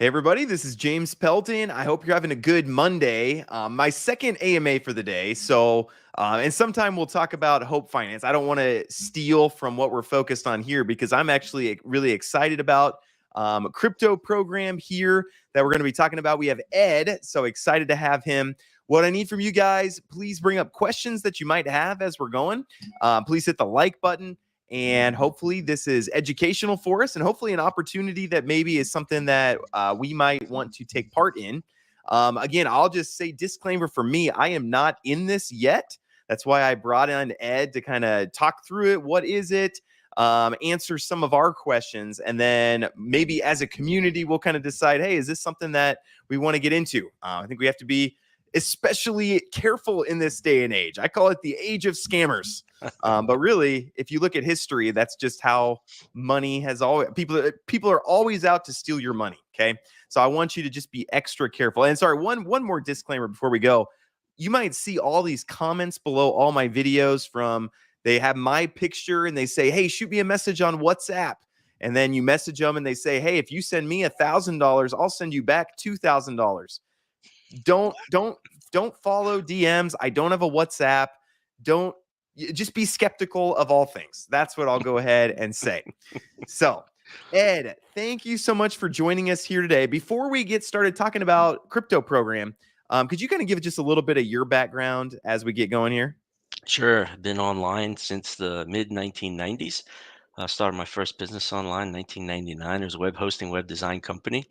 Hey, everybody, this is James Pelton. I hope you're having a good Monday. My second AMA for the day. And sometime we'll talk about Hope Finance. I don't want to steal from what we're focused on here because I'm actually really excited about a crypto program here that we're going to be talking about. We have Ed, so excited to have him. What I need from you guys, please bring up questions that you might have as we're going. Please hit the like button. And hopefully this is educational for us and hopefully an opportunity that maybe is something that we might want to take part in. Again, I'll just say disclaimer for me, I am not in this yet. That's why I brought in Ed to kind of talk through it. What is it? Answer some of our questions. And then maybe as a community, we'll kind of decide, hey, is this something that we want to get into? I think we have to be especially careful in this day and age. I call it the age of scammers. But really, if you look at history, that's just how money has always people are always out to steal your money. Okay, so I want you to just be extra careful. And sorry, one more disclaimer before we go. You might see all these comments below all my videos from they have my picture and they say, "Hey, shoot me a message on WhatsApp." And then you message them and they say, "Hey, if you send me $1,000, I'll send you back $2,000." Don't follow DMs. I don't have a WhatsApp. Don't Just be skeptical of all things. That's what I'll go ahead and say. So, Ed, thank you so much for joining us here today. Before we get started talking about crypto program, could you kind of give just a little bit of your background as we get going here? Sure, I've been online since the mid 1990s. I started my first business online in 1999. It was a web hosting, web design company.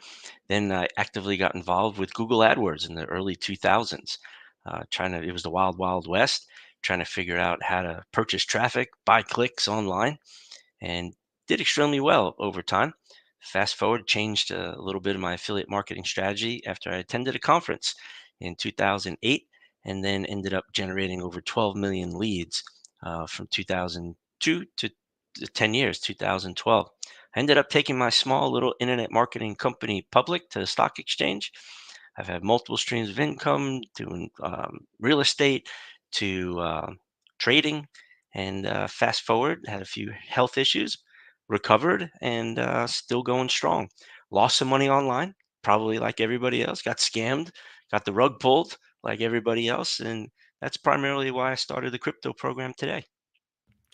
Then I actively got involved with Google AdWords in the early 2000s. It was the wild, wild west, trying to figure out how to purchase traffic, buy clicks online, and did extremely well over time. Fast forward, changed a little bit of my affiliate marketing strategy after I attended a conference in 2008, and then ended up generating over 12 million leads from 2002 to 10 years, 2012. I ended up taking my small little internet marketing company public to the stock exchange. I've had multiple streams of income, doing real estate to trading, and fast forward, had a few health issues, recovered, and still going strong. Lost some money online, probably like everybody else. Got scammed, got the rug pulled like everybody else, and that's primarily why I started the crypto program today.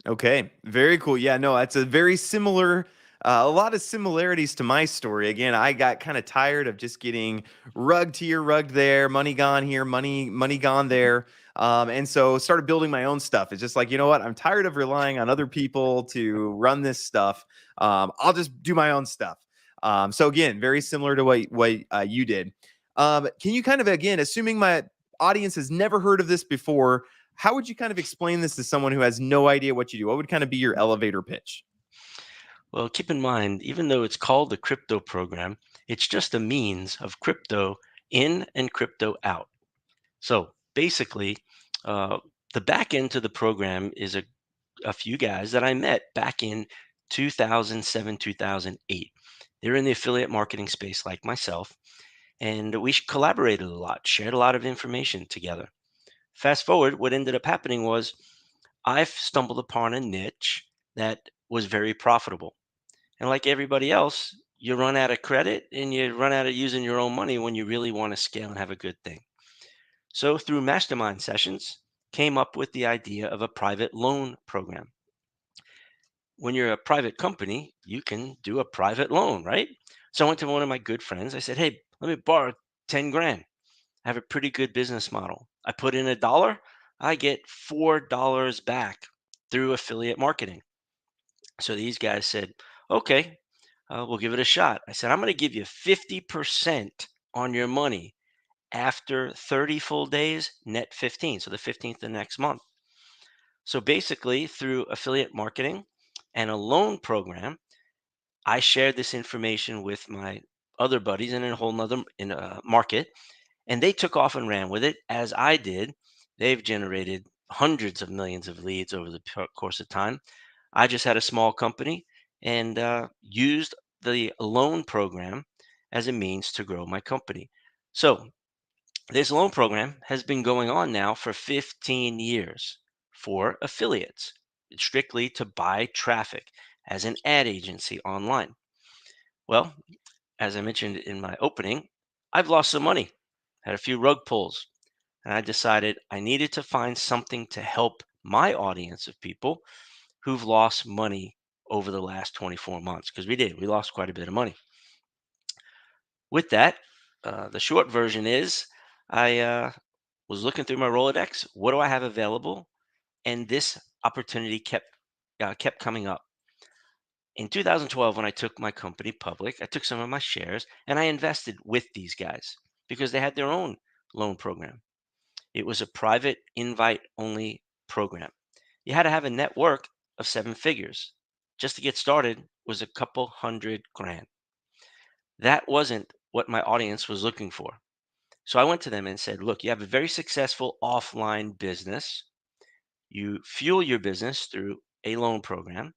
Okay, very cool. Yeah, no, that's a very similar, a lot of similarities to my story. Again, I got kind of tired of just getting rugged here, rugged there, money gone here, money gone there, and so started building my own stuff. It's just like, you know what? I'm tired of relying on other people to run this stuff. I'll just do my own stuff. So again, very similar to what you did. Can you kind of again, assuming my audience has never heard of this before? How would you kind of explain this to someone who has no idea what you do? What would kind of be your elevator pitch? Well, keep in mind, even though it's called the crypto program, it's just a means of crypto in and crypto out. So basically, uh, the back end to the program is a few guys that I met back in 2007, 2008. They're in the affiliate marketing space like myself, and we collaborated a lot, shared a lot of information together. Fast forward, what ended up happening was I've stumbled upon a niche that was very profitable. And like everybody else, you run out of credit and you run out of using your own money when you really want to scale and have a good thing. So through mastermind sessions, came up with the idea of a private loan program. When you're a private company, you can do a private loan, right? So I went to one of my good friends. I said, "Hey, let me borrow 10 grand. I have a pretty good business model. I put in $1, I get $4 back through affiliate marketing." So these guys said, "Okay, we'll give it a shot." I said, "I'm going to give you 50% on your money after 30 full days, net 15. So the 15th the next month." So basically, through affiliate marketing and a loan program, I shared this information with my other buddies in a whole nother market, and they took off and ran with it as I did. They've generated hundreds of millions of leads over the course of time. I just had a small company and used the loan program as a means to grow my company. So this loan program has been going on now for 15 years for affiliates. It's strictly to buy traffic as an ad agency online. Well, as I mentioned in my opening, I've lost some money, had a few rug pulls, and I decided I needed to find something to help my audience of people who've lost money over the last 24 months, because we lost quite a bit of money. With that, the short version is I was looking through my Rolodex. What do I have available? And this opportunity kept coming up. In 2012, when I took my company public, I took some of my shares and I invested with these guys because they had their own loan program. It was a private invite only program. You had to have a network of seven figures. Just to get started was a couple hundred grand. That wasn't what my audience was looking for. So I went to them and said, look, you have a very successful offline business. You fuel your business through a loan program.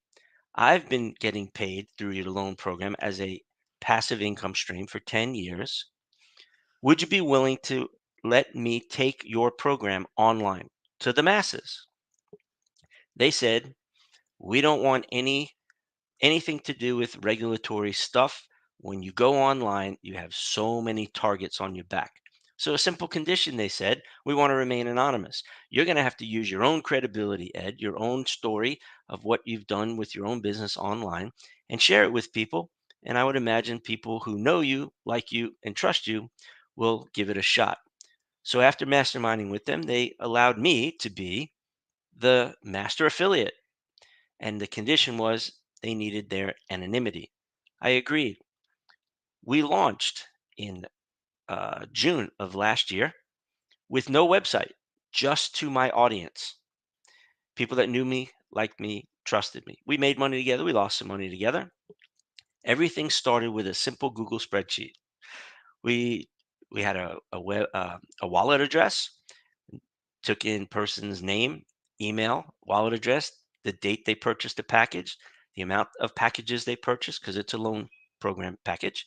I've been getting paid through your loan program as a passive income stream for 10 years. Would you be willing to let me take your program online to the masses? They said, we don't want anything to do with regulatory stuff. When you go online, you have so many targets on your back. So, a simple condition, they said, we want to remain anonymous. You're going to have to use your own credibility, Ed, your own story of what you've done with your own business online and share it with people. And I would imagine people who know you, like you, and trust you will give it a shot. So, after masterminding with them, they allowed me to be the master affiliate, and the condition was they needed their anonymity. I agreed. We launched in June of last year with no website, just to my audience. People that knew me, liked me, trusted me. We made money together. We lost some money together. Everything started with a simple Google spreadsheet. We we had a wallet address, took in person's name, email, wallet address, the date they purchased a package, the amount of packages they purchased because it's a loan program package.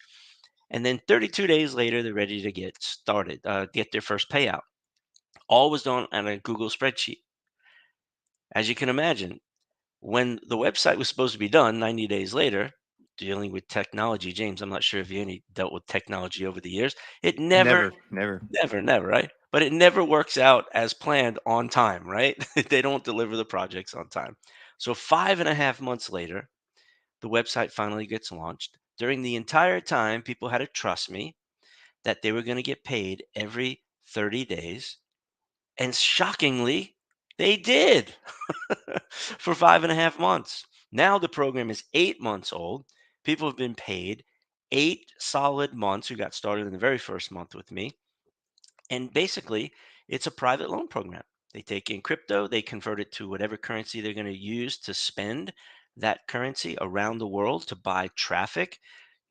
And then 32 days later, they're ready to get started, get their first payout. All was done on a Google spreadsheet. As you can imagine, when the website was supposed to be done 90 days later, dealing with technology, James, I'm not sure if you any dealt with technology over the years. It never, Never, never. never, right? But it never works out as planned on time, right? They don't deliver the projects on time. So 5.5 months later, the website finally gets launched. During the entire time, people had to trust me that they were going to get paid every 30 days. And shockingly, they did for 5.5 months. Now the program is 8 months old. People have been paid 8 solid months who got started in the very first month with me. And basically, it's a private loan program. They take in crypto, they convert it to whatever currency they're going to use to spend that currency around the world to buy traffic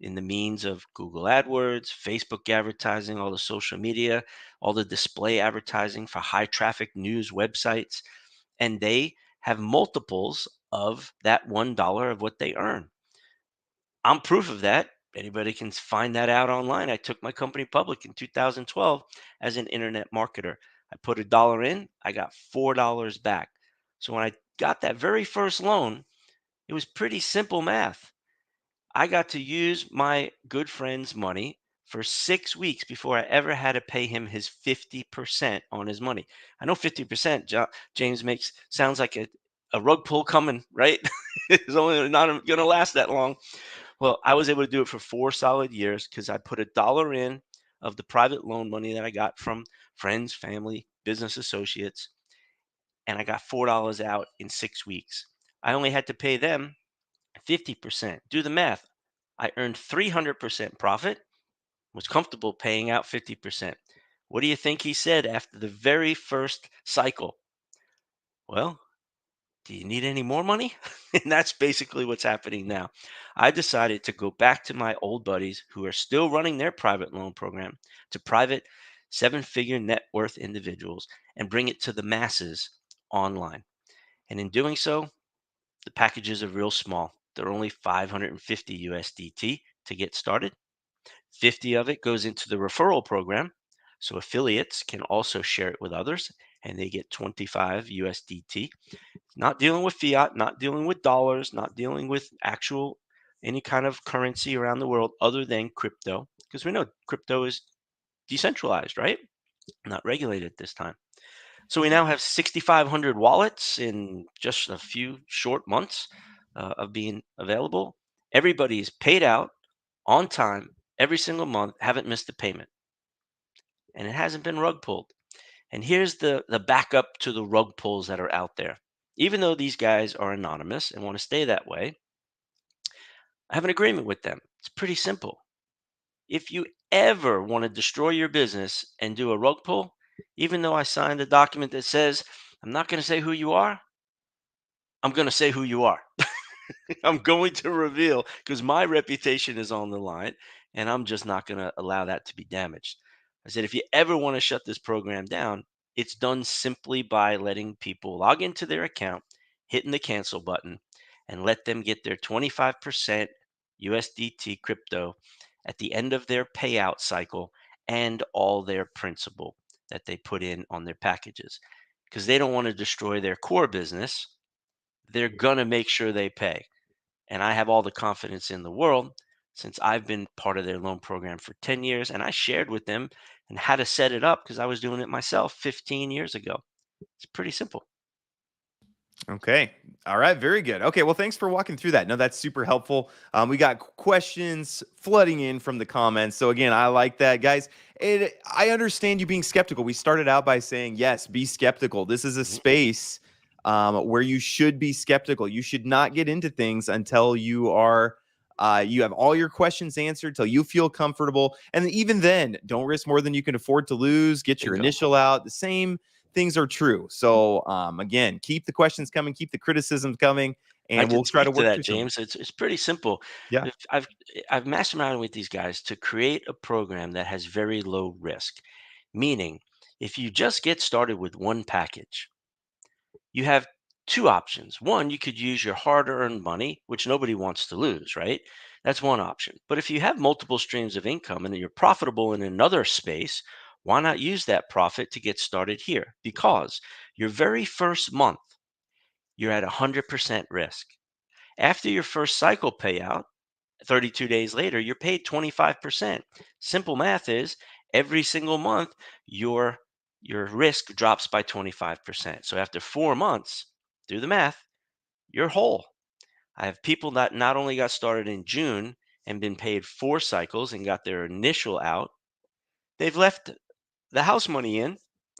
in the means of Google AdWords, Facebook advertising, all the social media, all the display advertising for high traffic news websites. And they have multiples of that $1 of what they earn. I'm proof of that. Anybody can find that out online. I took my company public in 2012 as an internet marketer. I put $1 in, I got $4 back. So when I got that very first loan, it was pretty simple math. I got to use my good friend's money for 6 weeks before I ever had to pay him his 50% on his money. I know 50%, James, makes sounds like a rug pull coming, right? It's only not going to last that long. Well, I was able to do it for 4 solid years because I put $1 in of the private loan money that I got from friends, family, business associates, and I got $4 out in 6 weeks. I only had to pay them 50%. Do the math. I earned 300% profit, was comfortable paying out 50%. What do you think he said after the very first cycle? Well, do you need any more money? And that's basically what's happening now. I decided to go back to my old buddies who are still running their private loan program to private 7 figure net worth individuals and bring it to the masses online. And in doing so, the packages are real small. They're only 550 USDT to get started. 50 of it goes into the referral program. So affiliates can also share it with others and they get 25 USDT. Not dealing with fiat, not dealing with dollars, not dealing with actual any kind of currency around the world other than crypto, because we know crypto is decentralized, right? Not regulated this time. So we now have 6,500 wallets in just a few short months of being available. Everybody's paid out on time every single month, haven't missed a payment, and it hasn't been rug pulled. And here's the backup to the rug pulls that are out there. Even though these guys are anonymous and want to stay that way, I have an agreement with them. It's pretty simple. If you ever want to destroy your business and do a rug pull, even though I signed a document that says I'm not going to say who you are, I'm going to say who you are. I'm going to reveal because my reputation is on the line and I'm just not going to allow that to be damaged. I said, if you ever want to shut this program down, it's done simply by letting people log into their account, hitting the cancel button, and let them get their 25% USDT crypto at the end of their payout cycle and all their principal that they put in on their packages because they don't want to destroy their core business. They're going to make sure they pay. And I have all the confidence in the world since I've been part of their loan program for 10 years. And I shared with them and how to set it up because I was doing it myself 15 years ago. It's pretty simple. Okay. All right. Very good. Okay. Well, thanks for walking through that. No, that's super helpful. We got questions flooding in from the comments. So again, I like that, guys. I understand you being skeptical. We started out by saying, yes, be skeptical. This is a Mhm. space where you should be skeptical. You should not get into things until you have all your questions answered, till you feel comfortable. And even then, don't risk more than you can afford to lose. Get your Bingo. initial out. The same things are true. So again, keep the questions coming, keep the criticisms coming, I and could we'll try to speak to work that, through some of it. James. It's pretty simple. Yeah. If I've masterminded with these guys to create a program that has very low risk, meaning if you just get started with one package, you have two options. One, you could use your hard earned money, which nobody wants to lose, right? That's one option. But if you have multiple streams of income and you're profitable in another space, why not use that profit to get started here? Because your very first month, you're at 100% risk. After your first cycle payout, 32 days later, you're paid 25%. Simple math is every single month, your your risk drops by 25%. So after 4 months, do the math, you're whole. I have people that not only got started in June and been paid 4 cycles and got their initial out, they've left the house money in,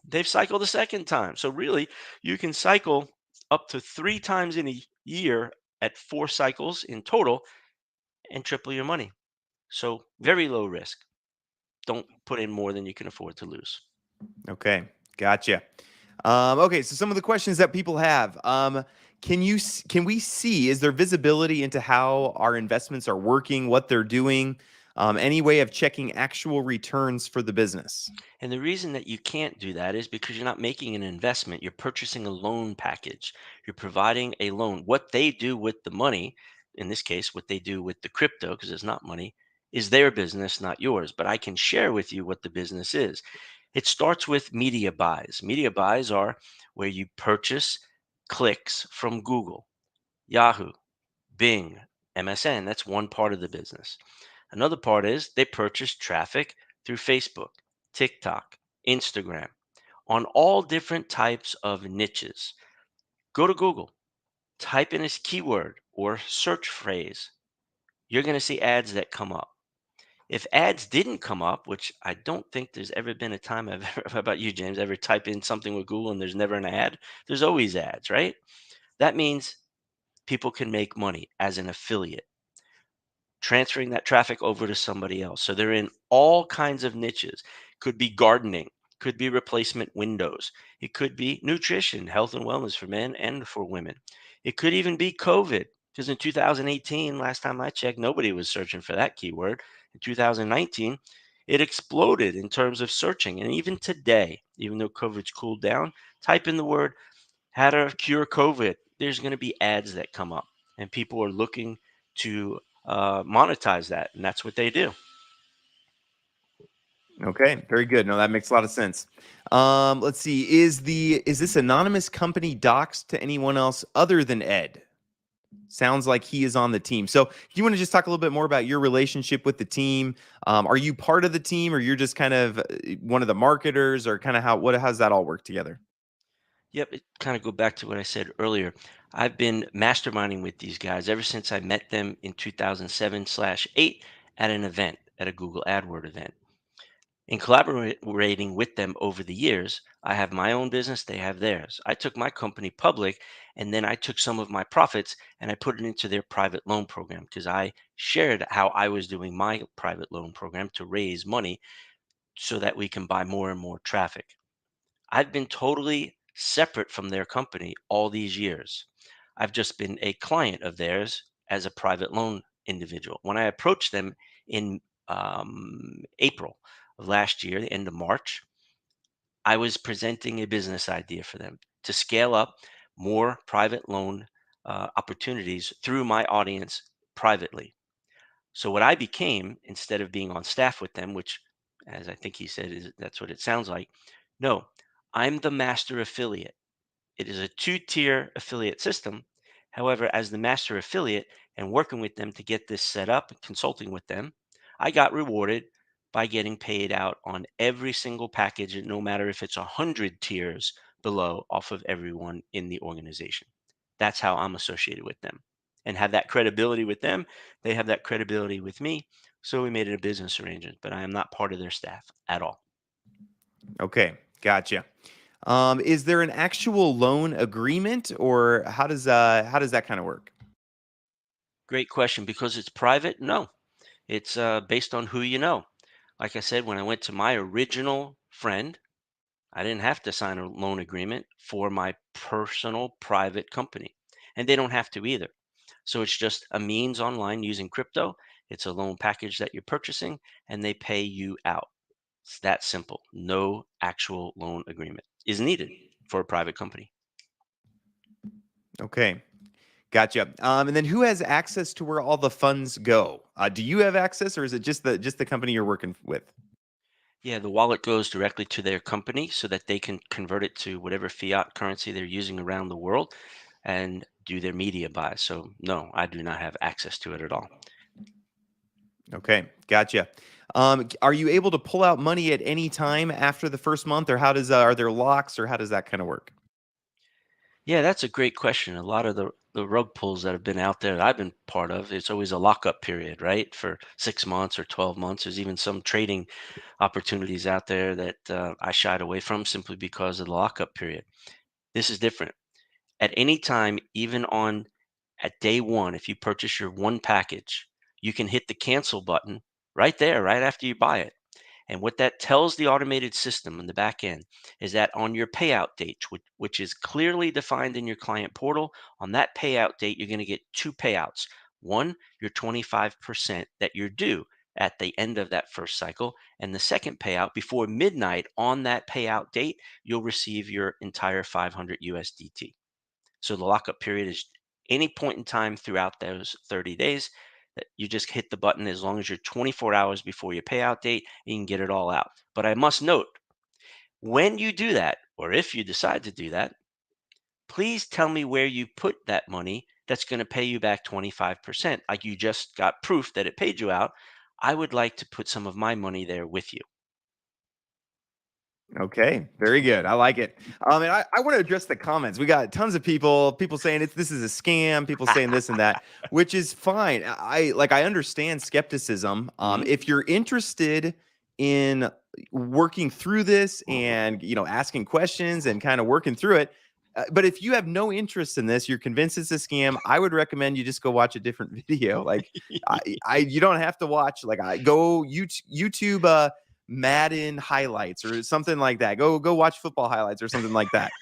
they've cycled a second time. So really, you can cycle up to 3 times in a year at 4 cycles in total and triple your money. So very low risk. Don't put in more than you can afford to lose. Okay. Gotcha. Okay. So some of the questions that people have. Can we see, is there visibility into how our investments are working, what they're doing? Any way of checking actual returns for the business? And the reason that you can't do that is because you're not making an investment. You're purchasing a loan package. You're providing a loan. What they do with the money, in this case, what they do with the crypto, because it's not money, is their business, not yours. But I can share with you what the business is. It starts with media buys. Media buys are where you purchase clicks from Google, Yahoo, Bing, MSN. That's one part of the business. Another part is they purchase traffic through Facebook, TikTok, Instagram, on all different types of niches. Go to Google, type in a keyword or search phrase. You're going to see ads that come up. If ads didn't come up, which I don't think there's ever been a time I've ever, how about you, James, ever type in something with Google and there's never an ad? There's always ads, right? That means people can make money as an affiliate, transferring that traffic over to somebody else. So they're in all kinds of niches. Could be gardening, could be replacement windows, it could be nutrition, health and wellness for men and for women. It could even be COVID, because in 2018, last time I checked, nobody was searching for that keyword. In 2019, it exploded in terms of searching. And even today, even though COVID's cooled down, type in the word how to cure COVID. There's going to be ads that come up, and people are looking to monetize that, and that's what they do. Okay, very good. No, that makes a lot of sense. Let's see. Is this anonymous company doxed to anyone else other than Ed? Sounds like he is on the team. So, do you want to just talk a little bit more about your relationship with the team? Are you part of the team, or you're just kind of one of the marketers, or kind of how's that all work together? Yep, it kind of go back to what I said earlier. I've been masterminding with these guys ever since I met them in 2007/8 at an event, at a Google AdWord event. In collaborating with them over the years, I have my own business, they have theirs. I took my company public, and then I took some of my profits and I put it into their private loan program because I shared how I was doing my private loan program to raise money so that we can buy more and more traffic. I've been totally separate from their company all these years. I've just been a client of theirs as a private loan individual. When I approached them in April of last year, the end of March, I was presenting a business idea for them to scale up more private loan opportunities through my audience privately. So what I became, instead of being on staff with them, which, as I think he said, is that's what it sounds like. No, I'm the master affiliate. It is a two-tier affiliate system. However, as the master affiliate and working with them to get this set up and consulting with them, I got rewarded by getting paid out on every single package, and no matter if it's 100 tiers below off of everyone in the organization. That's how I'm associated with them and have that credibility with them. They have that credibility with me. So we made it a business arrangement, but I am not part of their staff at all. Okay, gotcha. Is there an actual loan agreement, or how does that kind of work? Great question. Because it's private, no. It's based on who you know. Like I said, when I went to my original friend, I didn't have to sign a loan agreement for my personal private company. And they don't have to either. So it's just a means online using crypto. It's a loan package that you're purchasing and they pay you out. It's that simple. No actual loan agreement is needed for a private company. Okay, gotcha. And then who has access to where all the funds go? Do you have access, or is it just the company you're working with? Yeah, the wallet goes directly to their company so that they can convert it to whatever fiat currency they're using around the world and do their media buys. So, no, I do not have access to it at all. Okay, gotcha. Are you able to pull out money at any time after the first month, or are there locks, or how does that kind of work? Yeah, that's a great question. A lot of the rug pulls that have been out there that I've been part of, it's always a lockup period, right? For 6 months or 12 months. There's even some trading opportunities out there that I shied away from simply because of the lockup period. This is different. At any time, even on at day one, if you purchase your one package, you can hit the cancel button right there, right after you buy it. And what that tells the automated system in the back end is that on your payout date, which is clearly defined in your client portal, on that payout date, you're going to get two payouts. One, your 25% that you're due at the end of that first cycle. And the second payout before midnight on that payout date, you'll receive your entire 500 USDT. So the lockup period is any point in time throughout those 30 days that you just hit the button as long as you're 24 hours before your payout date, and you can get it all out. But I must note, when you do that, or if you decide to do that, please tell me where you put that money that's going to pay you back 25%. Like you just got proof that it paid you out. I would like to put some of my money there with you. Okay, very good. I like it. And I want to address the comments. We got tons of people saying this is a scam, people saying this and that, which is fine. I understand skepticism. Mhm. If you're interested in working through this and asking questions and kind of working through it, but if you have no interest in this, you're convinced it's a scam, I would recommend you just go watch a different video. Like you don't have to watch I go YouTube Madden highlights or something like that. Go watch football highlights or something like that.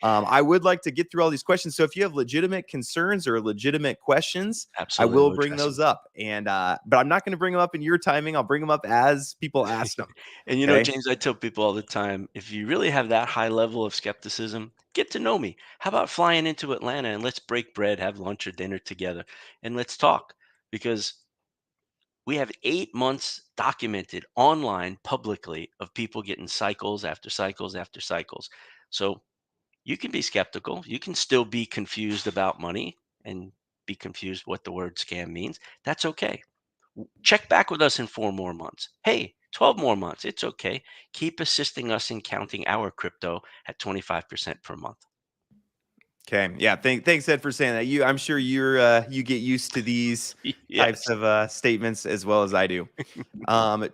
I would like to get through all these questions. So if you have legitimate concerns or legitimate questions, I Absolutely, will we'll bring address those them. up. And but I'm not going to bring them up in your timing. I'll bring them up as people ask them. And Okay. James, I tell people all the time, if you really have that high level of skepticism, get to know me. How about flying into Atlanta and let's break bread, have lunch or dinner together, and let's talk? Because we have 8 months documented online publicly of people getting cycles after cycles after cycles. So you can be skeptical. You can still be confused about money and be confused what the word scam means. That's okay. Check back with us in 4 more months. Hey, 12 more months. It's okay. Keep assisting us in counting our crypto at 25% per month. Okay. Yeah. Thanks, Ed, for saying that. I'm sure you get used to these types Yes. of statements as well as I do. Um,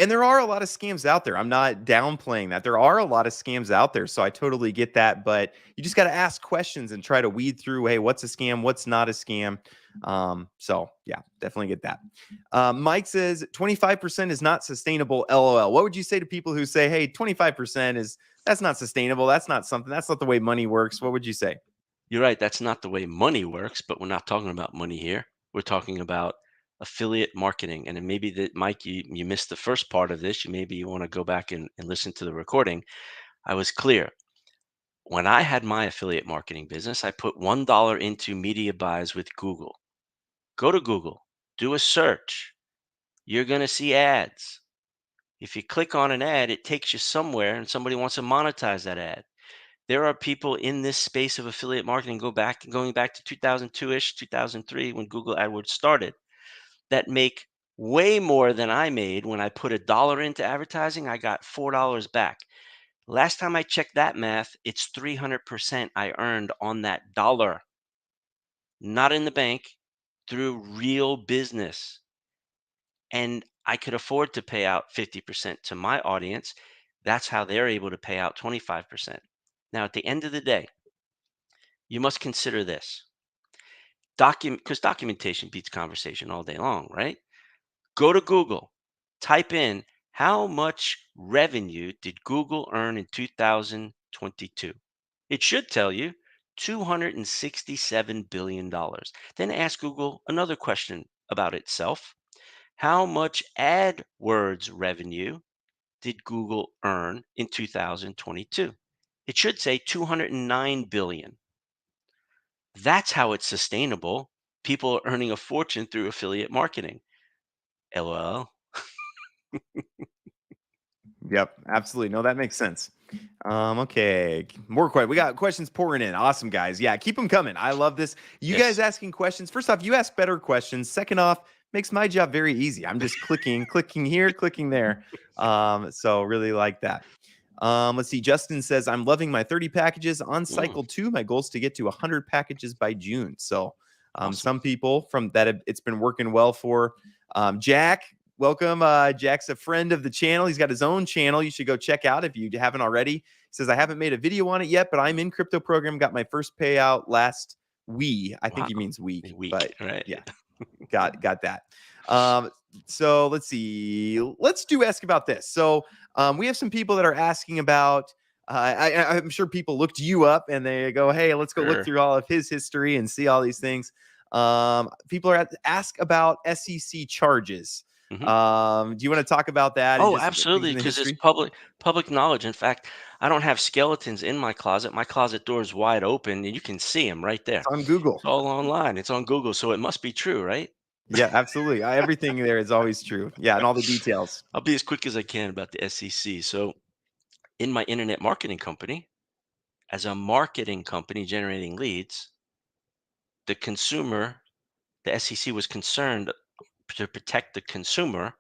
and there are a lot of scams out there. I'm not downplaying that. There are a lot of scams out there, so I totally get that. But you just got to ask questions and try to weed through. Hey, what's a scam? What's not a scam? So yeah, definitely get that. Mike says 25% is not sustainable. LOL. What would you say to people who say, "Hey, 25% that's not sustainable. That's not something. That's not the way money works." What would you say? You're right. That's not the way money works, but we're not talking about money here. We're talking about affiliate marketing. And then maybe that, Mike, you missed the first part of this. Maybe you want to go back and listen to the recording. I was clear. When I had my affiliate marketing business, I put $1 into media buys with Google. Go to Google, do a search. You're going to see ads. If you click on an ad, it takes you somewhere and somebody wants to monetize that ad. There are people in this space of affiliate marketing going back to 2002-ish, 2003 when Google AdWords started that make way more than I made when I put $1 into advertising. I got $4 back. Last time I checked that math, it's 300% I earned on that dollar, not in the bank, through real business. And I could afford to pay out 50% to my audience. That's how they're able to pay out 25%. Now, at the end of the day, you must consider this because documentation beats conversation all day long, right? Go to Google, type in how much revenue did Google earn in 2022? It should tell you $267 billion. Then ask Google another question about itself. How much AdWords revenue did Google earn in 2022? It should say 209 billion. That's how it's sustainable. People are earning a fortune through affiliate marketing. LOL. Yep, absolutely. No, that makes sense. Okay, more questions. We got questions pouring in. Awesome, guys. Yeah, keep them coming. I love this. You guys Yes. asking questions. First off, you ask better questions. Second off, makes my job very easy. I'm just clicking here, clicking there. So really like that. Let's see. Justin says, I'm loving my 30 packages on Mm, cycle 2. My goal is to get to 100 packages by June. So awesome. some people from that it's been working well for. Jack, welcome. Jack's a friend of the channel. He's got his own channel. You should go check out if you haven't already. He says, I haven't made a video on it yet, but I'm in CryptoProgram. Got my first payout last week. I think Wow. he means week, A week, but right? yeah, got that. So let's see. Let's ask about this. So we have some people that are asking about. I'm sure people looked you up and they go, "Hey, let's go look Sure. through all of his history and see all these things." People are ask about SEC charges. Hmm. Do you want to talk about that and Oh, just things absolutely, in the because it's history? public knowledge. In fact, I don't have skeletons in my closet. My closet door is wide open, and you can see them right there. It's on Google. It's all online. It's on Google, so it must be true, right? Yeah, absolutely. Everything there is always true. Yeah, and all the details. I'll be as quick as I can about the SEC. So, in my internet marketing company, as a marketing company generating leads, the consumer, the SEC was concerned to protect the consumer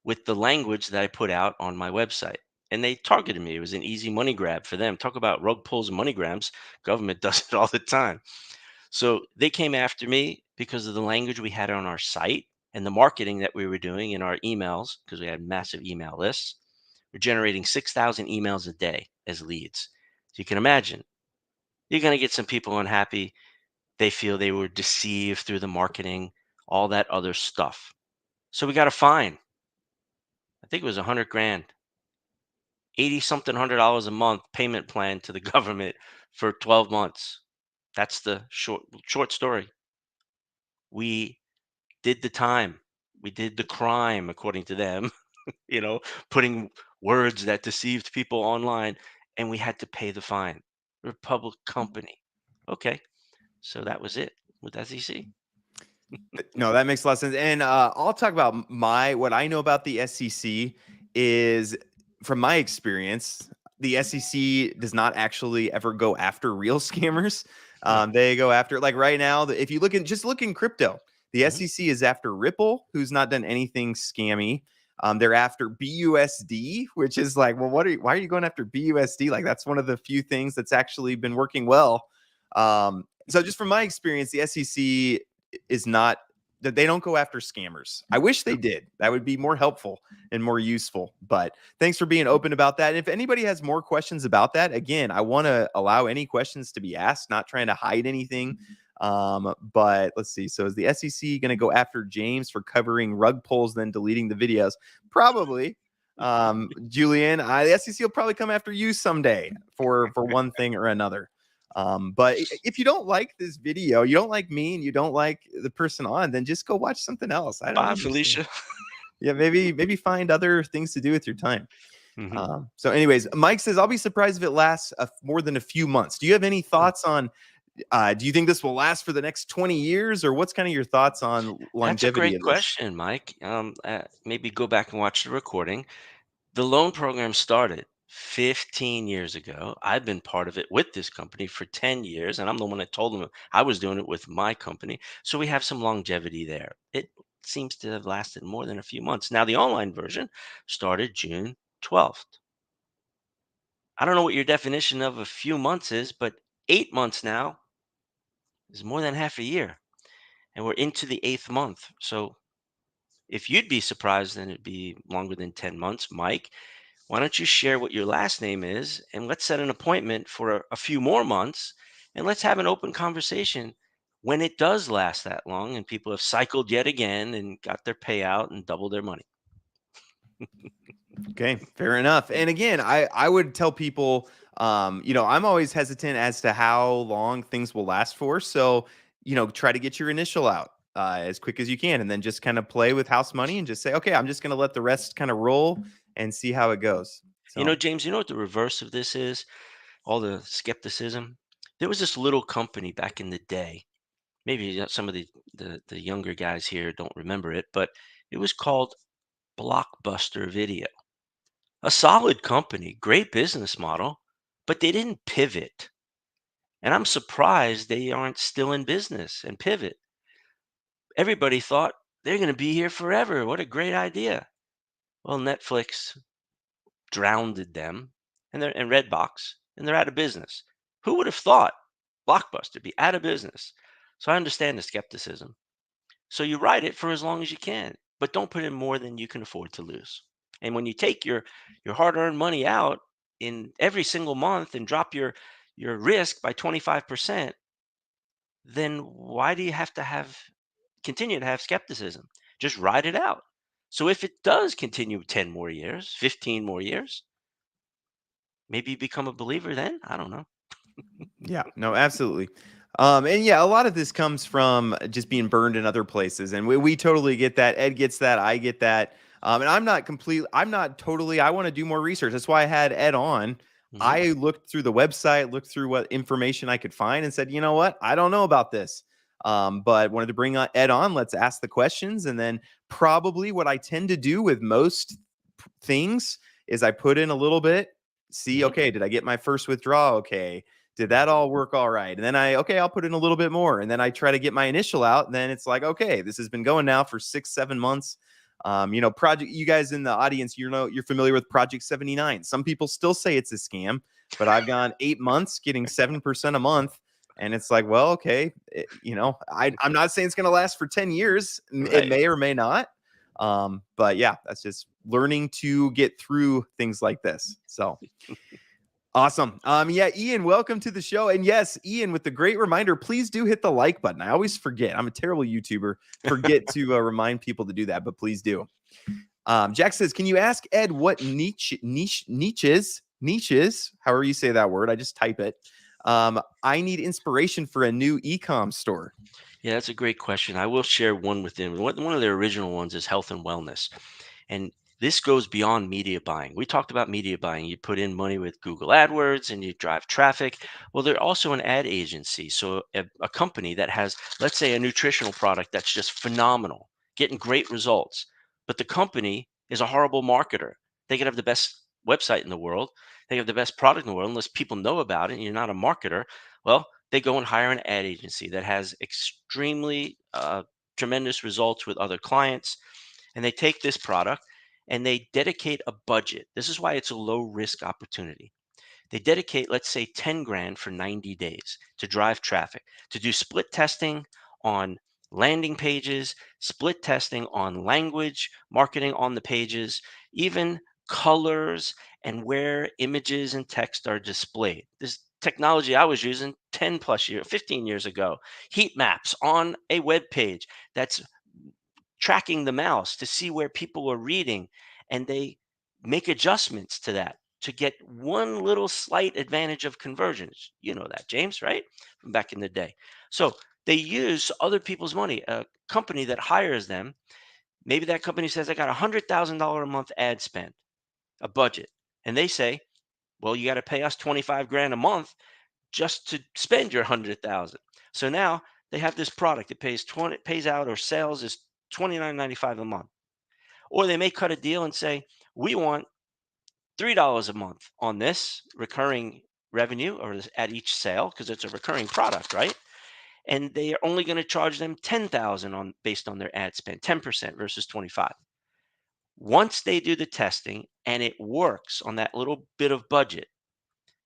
with the language that I put out on my website. And they targeted me. It was an easy money grab for them. Talk about rug pulls and money grabs. Government does it all the time. So they came after me because of the language we had on our site and the marketing that we were doing in our emails, because we had massive email lists. We're generating 6,000 emails a day as leads. So you can imagine you're going to get some people unhappy. They feel they were deceived through the marketing, all that other stuff. So we got a fine. I think it was 100 grand, 80 something $100 a month payment plan to the government for 12 months. That's the short story. We did the time. We did the crime according to them, you know, putting words that deceived people online, and we had to pay the fine. We're a public company. Okay. So that was it with SEC. No, that makes a lot of sense. And I'll talk about what I know about the SEC is from my experience, the SEC does not actually ever go after real scammers. Right. They go after, like, right now. If you look in crypto, the Mhm. SEC is after Ripple, who's not done anything scammy. They're after BUSD, which is like, well, why are you going after BUSD? Like, that's one of the few things that's actually been working well. So just from my experience, the SEC is not that they don't go after scammers. I wish they did. That would be more helpful and more useful. But thanks for being open about that. And if anybody has more questions about that, again, I want to allow any questions to be asked, not trying to hide anything. But let's see. So is the SEC going to go after James for covering rug pulls, then deleting the videos? Probably. Julian, the SEC will probably come after you someday for one thing or another. But if you don't like this video, you don't like me, and you don't like the person on, then just go watch something else. I don't Bye, understand. Felicia. Yeah, maybe find other things to do with your time. Mhm. So, anyways, Mike says, I'll be surprised if it lasts more than a few months. Do you have any thoughts on? Do you think this will last for the next 20 years, or what's kind of your thoughts on That's a longevity great of this? question, Mike. Maybe go back and watch the recording. The loan program started 15 years ago. I've been part of it with this company for 10 years, and I'm the one that told them I was doing it with my company. So we have some longevity there. It seems to have lasted more than a few months. Now, the online version started June 12th. I don't know what your definition of a few months is, but 8 months now is more than half a year, and we're into the eighth month. So if you'd be surprised, then it'd be longer than 10 months. Mike, why don't you share what your last name is and let's set an appointment for a few more months and let's have an open conversation when it does last that long and people have cycled yet again and got their payout and doubled their money. Okay, fair enough. And again, I would tell people, I'm always hesitant as to how long things will last for. So, try to get your initial out as quick as you can, and then just kind of play with house money and just say, okay, I'm just going to let the rest kind of roll and see how it goes. So, James, you know what the reverse of this is? All the skepticism. There was this little company back in the day. Maybe some of the younger guys here don't remember it, but it was called Blockbuster Video. A solid company, great business model, but they didn't pivot. And I'm surprised they aren't still in business and pivot. Everybody thought they're going to be here forever. What a great idea. Well, Netflix drowned them and Redbox, and they're out of business. Who would have thought Blockbuster be out of business? So I understand the skepticism. So you ride it for as long as you can, but don't put in more than you can afford to lose. And when you take your hard-earned money out in every single month and drop your risk by 25%, then why do you have to continue to have skepticism? Just ride it out. So if it does continue 10 more years, 15 more years, maybe you become a believer then. I don't know. yeah, no, absolutely. And yeah, a lot of this comes from just being burned in other places. And we totally get that. Ed gets that. I get that. And I'm not totally, I want to do more research. That's why I had Ed on. Hmm. I looked through the website, looked through what information I could find, and said, you know what? I don't know about this. But wanted to bring Ed on. Let's ask the questions. And then probably what I tend to do with most things is I put in a little bit, see, Hmm. okay, did I get my first withdrawal? Okay, did that all work all right? And then okay, I'll put in a little bit more. And then I try to get my initial out. And then it's like, okay, this has been going now for 6, 7 months. Project, you guys in the audience, you're familiar with Project 79. Some people still say it's a scam, but I've gone 8 months getting 7% a month. And it's like, well, okay, I'm not saying it's going to last for 10 years. It Right. may or may not. But yeah, that's just learning to get through things like this. So awesome. Yeah, Ian, welcome to the show. And yes, Ian, with the great reminder, please do hit the like button. I always forget. I'm a terrible YouTuber. Forget to remind people to do that, but please do. Jack says, can you ask Ed what niches, however you say that word? I just type it. I need inspiration for a new e-com store. Yeah, that's a great question. I will share one with them. One of their original ones is health and wellness. And this goes beyond media buying. We talked about media buying. You put in money with Google AdWords and you drive traffic. Well, they're also an ad agency. So a company that has, let's say, a nutritional product that's just phenomenal, getting great results. But the company is a horrible marketer. They could have the best website in the world. They have the best product in the world. Unless people know about it and you're not a marketer, well, they go and hire an ad agency that has extremely tremendous results with other clients, and they take this product and they dedicate a budget. This is why it's a low risk opportunity. They dedicate, let's say, 10 grand for 90 days to drive traffic, to do split testing on landing pages, split testing on language, marketing on the pages, even colors and where images and text are displayed. This technology I was using 10 plus years, 15 years ago, heat maps on a web page that's tracking the mouse to see where people are reading, and they make adjustments to that to get one little slight advantage of conversions. You know that, James, right? From back in the day. So they use other people's money. A company that hires them, maybe that company says, I got $100,000 a month ad spend, a budget. And they say, well, you got to pay us 25 grand a month just to spend your 100,000. So now they have this product that pays 20, pays out, or sales is 29.95 a month. Or they may cut a deal and say, we want $3 a month on this recurring revenue, or at each sale, because it's a recurring product, right? And they are only going to charge them 10,000 on based on their ad spend, 10% versus 25. Once they do the testing and it works on that little bit of budget,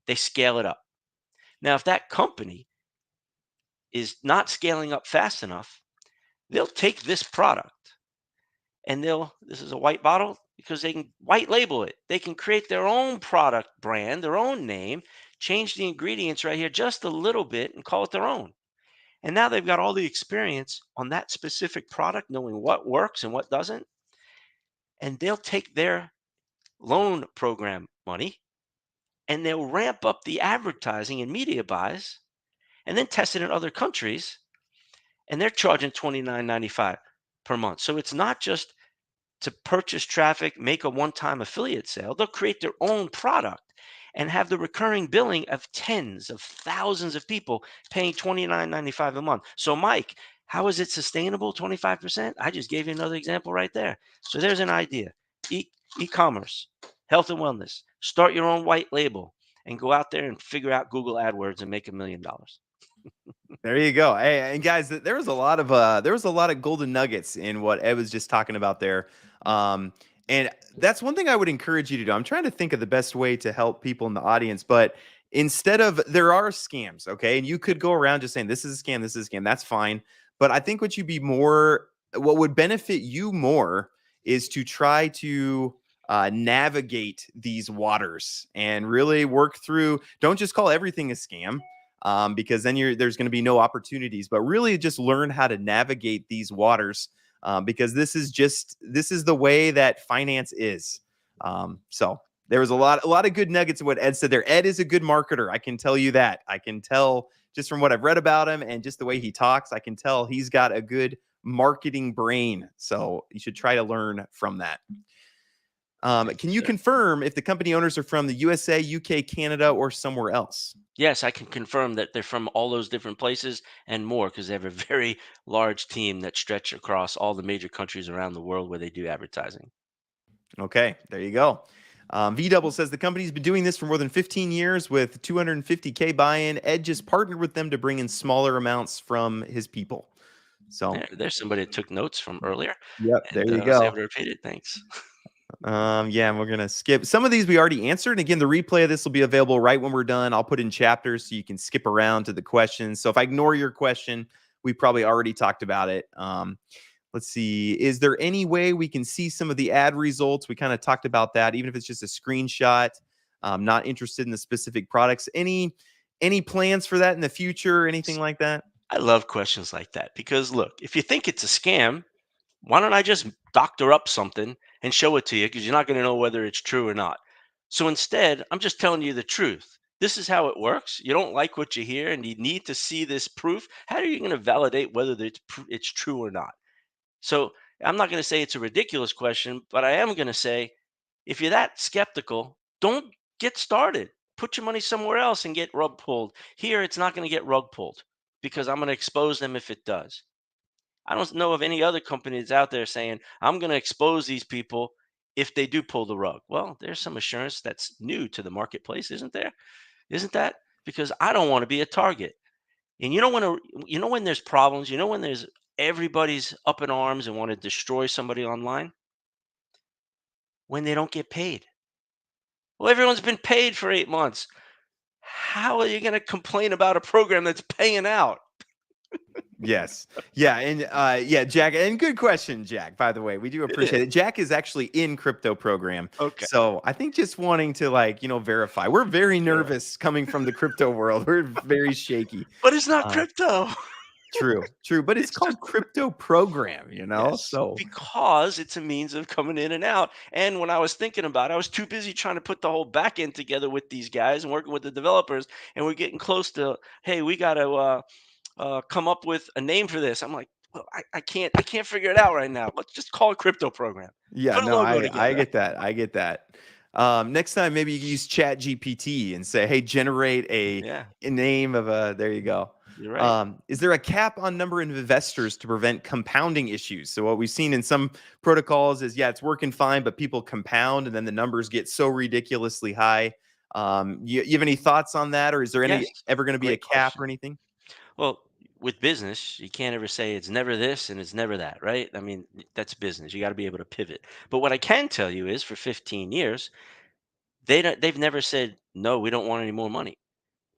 they scale it up. Now, if that company is not scaling up fast enough, they'll take this product and this is a white bottle, because they can white label it. They can create their own product brand, their own name, change the ingredients right here just a little bit and call it their own. And now they've got all the experience on that specific product, knowing what works and what doesn't. And they'll take their loan program money and they'll ramp up the advertising and media buys and then test it in other countries. And they're charging 29.95 per month. So it's not just to purchase traffic, make a one-time affiliate sale. They'll create their own product and have the recurring billing of tens of thousands of people paying 29.95 a month. So Mike, how is it sustainable, 25%? I just gave you another example right there. So there's an idea. E- e-commerce, health and wellness. Start your own white label and go out there and figure out Google AdWords and make $1 million. There you go. Hey, and guys, there was a lot of golden nuggets in what Ed was just talking about there. And that's one thing I would encourage you to do. I'm trying to think of the best way to help people in the audience, but instead of, there are scams, okay? And you could go around just saying this is a scam, this is a scam. That's fine. But I think what would benefit you more is to try to navigate these waters and really work through. Don't just call everything a scam, because then there's going to be no opportunities. But really, just learn how to navigate these waters, because this is the way that finance is. So there was a lot of good nuggets of what Ed said there. Ed is a good marketer. I can tell you that. I can tell just from what I've read about him and just the way he talks. I can tell he's got a good marketing brain. So you should try to learn from that. Can you confirm if the company owners are from the USA, UK, Canada, or somewhere else? Yes, I can confirm that they're from all those different places and more, because they have a very large team that stretch across all the major countries around the world where they do advertising. Okay, there you go. V Double says the company's been doing this for more than 15 years with 250K buy-in. Ed just partnered with them to bring in smaller amounts from his people. So, There's somebody that took notes from earlier, yep, there and you I was able go. to repeat it. Thanks. Yeah, and we're gonna skip some of these we already answered. And again, the replay of this will be available right when we're done. I'll put in chapters so you can skip around to the questions. So if I ignore your question, we probably already talked about it. Let's see. Is there any way we can see some of the ad results? We kind of talked about that, even if it's just a screenshot. Not interested in the specific products. Any plans for that in the future? Anything like that? I love questions like that because look, if you think it's a scam, why don't I just doctor up something and show it to you, because you're not going to know whether it's true or not. So instead, I'm just telling you the truth. This is how it works. You don't like what you hear and you need to see this proof. How are you going to validate whether it's true or not? So I'm not going to say it's a ridiculous question, but I am going to say, if you're that skeptical, don't get started. Put your money somewhere else and get rug pulled. Here, it's not going to get rug pulled because I'm going to expose them if it does. I don't know of any other company that's out there saying, I'm going to expose these people if they do pull the rug. Well, there's some assurance that's new to the marketplace, isn't there? Isn't that? Because I don't want to be a target. And you know when there's problems, you know when there's everybody's up in arms and want to destroy somebody online when they don't get paid. Well, everyone's been paid for 8 months. How are you going to complain about a program that's paying out? Yes. Yeah. And yeah, Jack, and good question, Jack, by the way. We do It is. appreciate it. Jack is actually in CryptoProgram. Okay. So I think just wanting to like, verify. We're very Sure. nervous coming from the crypto world. We're very shaky. But it's not Uh, crypto. true, true. But it's It's just called CryptoProgram, yes, So because it's a means of coming in and out. And when I was thinking about it, I was too busy trying to put the whole back end together with these guys and working with the developers. And we're getting close to, hey, we got to come up with a name for this. I'm like, well, I can't figure it out right now. Let's just call it crypto program. yeah, Put a no, logo I together. get that. I get that. Next time, maybe you can use Chat GPT and say, "Hey, generate Yeah, a name of a." There you go. you're right. Is there a cap on number of investors to prevent compounding issues? So what we've seen in some protocols is, yeah, it's working fine, but people compound, and then the numbers get so ridiculously high. You have any thoughts on that, or is there Yes, any ever going to be a great cap question. or anything? Well, with business, you can't ever say it's never this and it's never that, right? I mean, that's business. You got to be able to pivot. But what I can tell you is for 15 years, they've never said no, we don't want any more money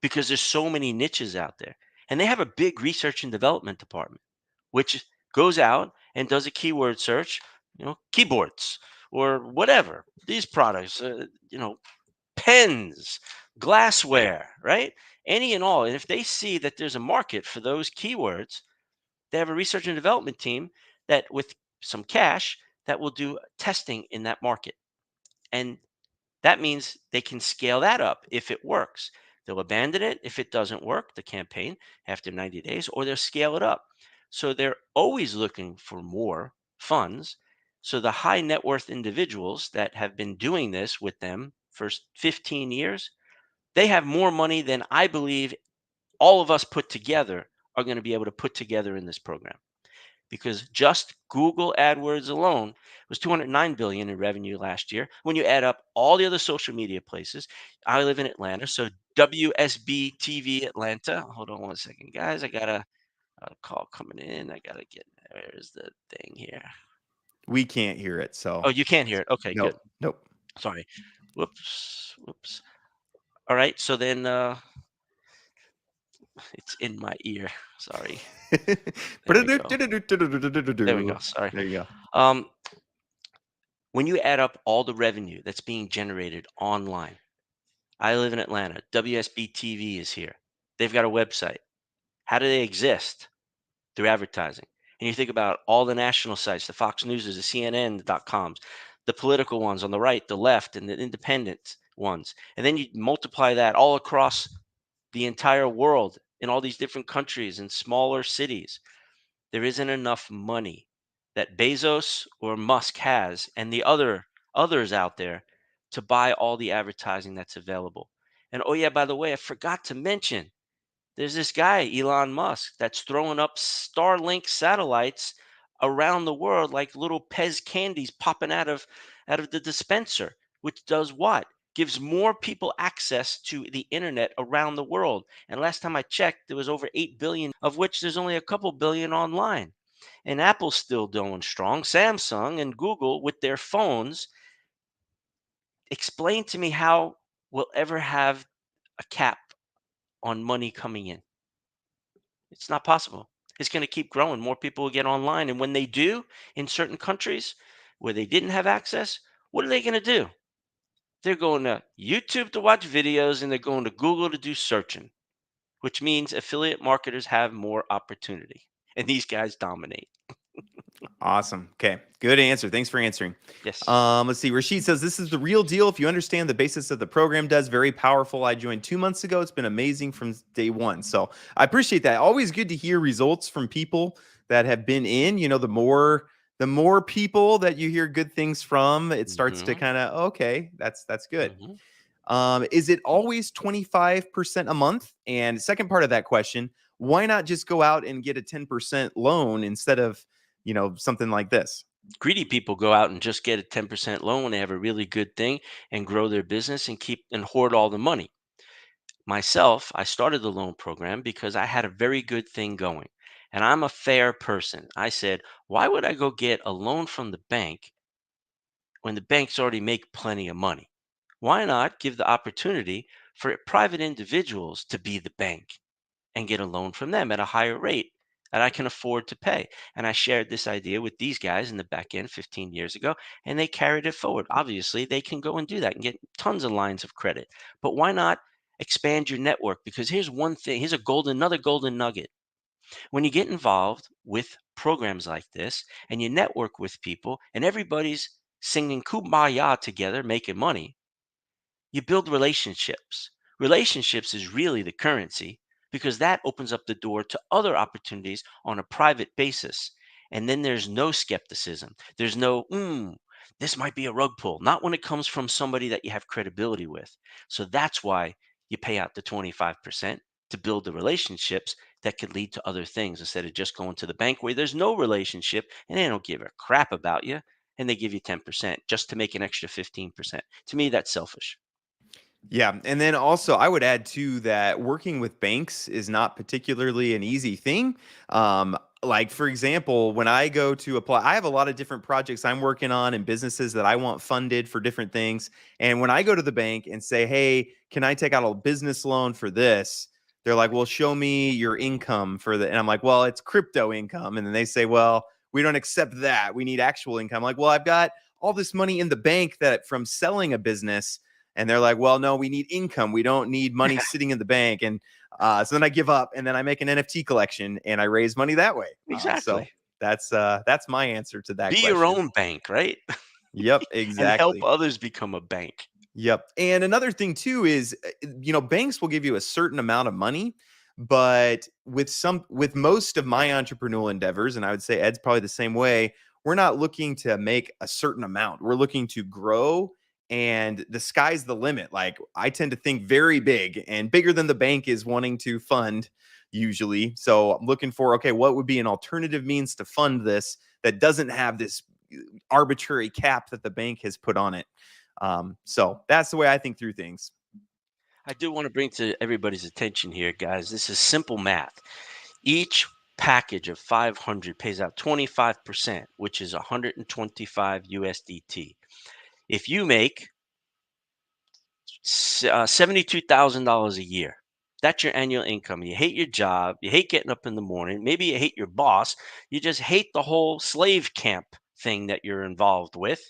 because there's so many niches out there. And they have a big research and development department which goes out and does a keyword search, keyboards or whatever. These products, pens, glassware, right? Any and all. And if they see that there's a market for those keywords, they have a research and development team that, with some cash, that will do testing in that market. And that means they can scale that up if it works. They'll abandon it if it doesn't work, the campaign, after 90 days, or they'll scale it up. So they're always looking for more funds. So the high net worth individuals that have been doing this with them for 15 years, they have more money than I believe all of us put together are going to be able to put together in this program because just Google AdWords alone was 209 billion in revenue last year. When you add up all the other social media places, I live in Atlanta, so WSB TV Atlanta. Hold on one second, guys. I got a call coming in. I gotta get. Where's the thing here? We can't hear it, Oh, so you can't hear it. Okay, good. nope, nope. Sorry. Whoops. Whoops. All right. So then it's in my ear. Sorry. There we go. There we go. Sorry. There you go. Um, when you add up all the revenue that's being generated online, I live in Atlanta. WSB TV is here. They've got a website. How do they exist? Through advertising. And you think about all the national sites, the Fox News, the CNN.coms, the political ones on the right, the left, and the independent ones. And then you multiply that all across the entire world in all these different countries and smaller cities. There isn't enough money that Bezos or Musk has and the others out there to buy all the advertising that's available. And oh yeah, by the way, I forgot to mention there's this guy, Elon Musk, that's throwing up Starlink satellites around the world like little Pez candies popping out of the dispenser, which does what? Gives more people access to the internet around the world. And last time I checked, there was over 8 billion, of which there's only a couple billion online. And Apple's still going strong. Samsung and Google with their phones. Explain to me how we'll ever have a cap on money coming in. It's not possible. It's going to keep growing. More people will get online. And when they do, in certain countries where they didn't have access, what are they going to do? They're going to YouTube to watch videos and they're going to Google to do searching, which means affiliate marketers have more opportunity. And these guys dominate. Awesome. Okay. Good answer. Thanks for answering. Yes. Let's see. Rashid says this is the real deal. If you understand the basis of the program does, very powerful. I joined 2 months ago. It's been amazing from day one. So I appreciate that. Always good to hear results from people that have been in. The more people that you hear good things from, it starts to hmm kind of okay. That's good. hmm Is it always 25% a month? And second part of that question, why not just go out and get a 10% loan instead of, something like this? Greedy people go out and just get a 10% loan when they have a really good thing and grow their business and keep and hoard all the money. Myself, I started the loan program because I had a very good thing going. And I'm a fair person. I said, why would I go get a loan from the bank when the banks already make plenty of money? Why not give the opportunity for private individuals to be the bank and get a loan from them at a higher rate that I can afford to pay? And I shared this idea with these guys in the back end 15 years ago, and they carried it forward. Obviously, they can go and do that and get tons of lines of credit. But why not expand your network? Because here's one thing, here's another golden nugget. When you get involved with programs like this and you network with people and everybody's singing kumbaya together, making money, you build relationships. Relationships is really the currency because that opens up the door to other opportunities on a private basis. And then there's no skepticism. There's no, this might be a rug pull. Not when it comes from somebody that you have credibility with. So that's why you pay out the 25% to build the relationships that could lead to other things instead of just going to the bank where there's no relationship and they don't give a crap about you and they give you 10% just to make an extra 15%. To me, that's selfish. Yeah, and then also I would add too that working with banks is not particularly an easy thing. Like for example, when I go to apply, I have a lot of different projects I'm working on and businesses that I want funded for different things. And when I go to the bank and say, "Hey, can I take out a business loan for this?" They're like, "Well, show me your income for the," and I'm like, "Well, it's crypto income." And then they say, "Well, we don't accept that. We need actual income." I'm like, "Well, I've got all this money in the bank that from selling a business." And they're like, well, no, we need income. We don't need money sitting in the bank. And so then I give up and then I make an NFT collection and I raise money that way. So Exactly. that's my answer to that Be your question. own bank, right? Yep, And help exactly. others become a bank. Yep. And another thing too is, banks will give you a certain amount of money, but with most of my entrepreneurial endeavors, and I would say Ed's probably the same way, we're not looking to make a certain amount. We're looking to grow and the sky's the limit. Like I tend to think very big and bigger than the bank is wanting to fund usually. So I'm looking for, okay, what would be an alternative means to fund this that doesn't have this arbitrary cap that the bank has put on it. So that's the way I think through things. I do want to bring to everybody's attention here, guys. This is simple math. Each package of 500 pays out 25%, which is 125 USDT. If you make $72,000 a year, that's your annual income. You hate your job. You hate getting up in the morning. Maybe you hate your boss. You just hate the whole slave camp thing that you're involved with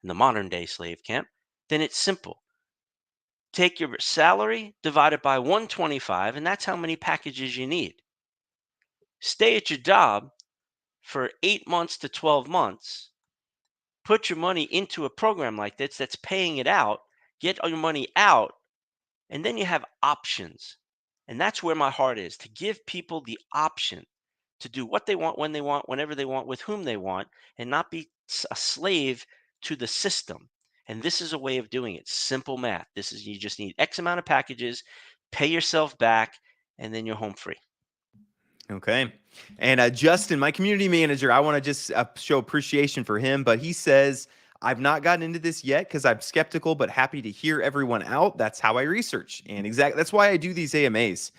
in the modern day slave camp. Then it's simple. Take your salary, divide it by 125, and that's how many packages you need. Stay at your job for 8 months to 12 months. Put your money into a program like this that's paying it out. Get all your money out, and then you have options. And that's where my heart is, to give people the option to do what they want, when they want, whenever they want, with whom they want, and not be a slave to the system. And this is a way of doing it. Simple math. This is, you just need X amount of packages, pay yourself back, and then you're home free. Okay. And Justin, my community manager, I want to just show appreciation for him, but he says, I've not gotten into this yet because I'm skeptical, but happy to hear everyone out. That's how I research. And exactly that's why I do these AMAs.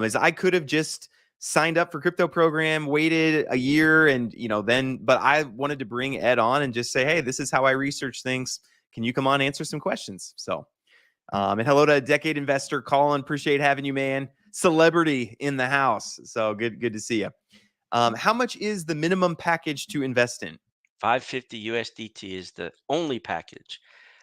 Is I could have just signed up for crypto program, waited a year and then but I wanted to bring Ed on and just say, hey, this is how I research things. Can you come on answer some questions? So and hello to Decade Investor, Colin. Appreciate having you, man. Celebrity in the house. So good to see you. How much is the minimum package to invest in? 550 USDT is the only package.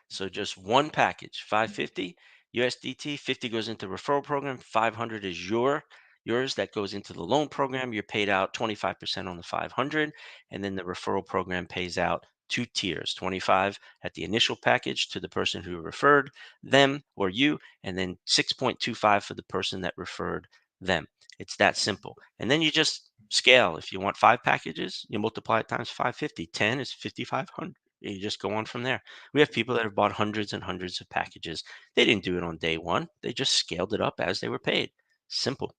So just one package, 550 USDT, 50 goes into referral program, 500 is yours that goes into the loan program. You're paid out 25% on the 500, and then the referral program pays out two tiers, 25 at the initial package to the person who referred them or you, and then 6.25 for the person that referred them. It's that simple. And then you just scale. If you want 5 packages, you multiply it times 550. 10 is 5,500. You just go on from there. We have people that have bought hundreds and hundreds of packages. They didn't do it on day one. They just scaled it up as they were paid. Simple.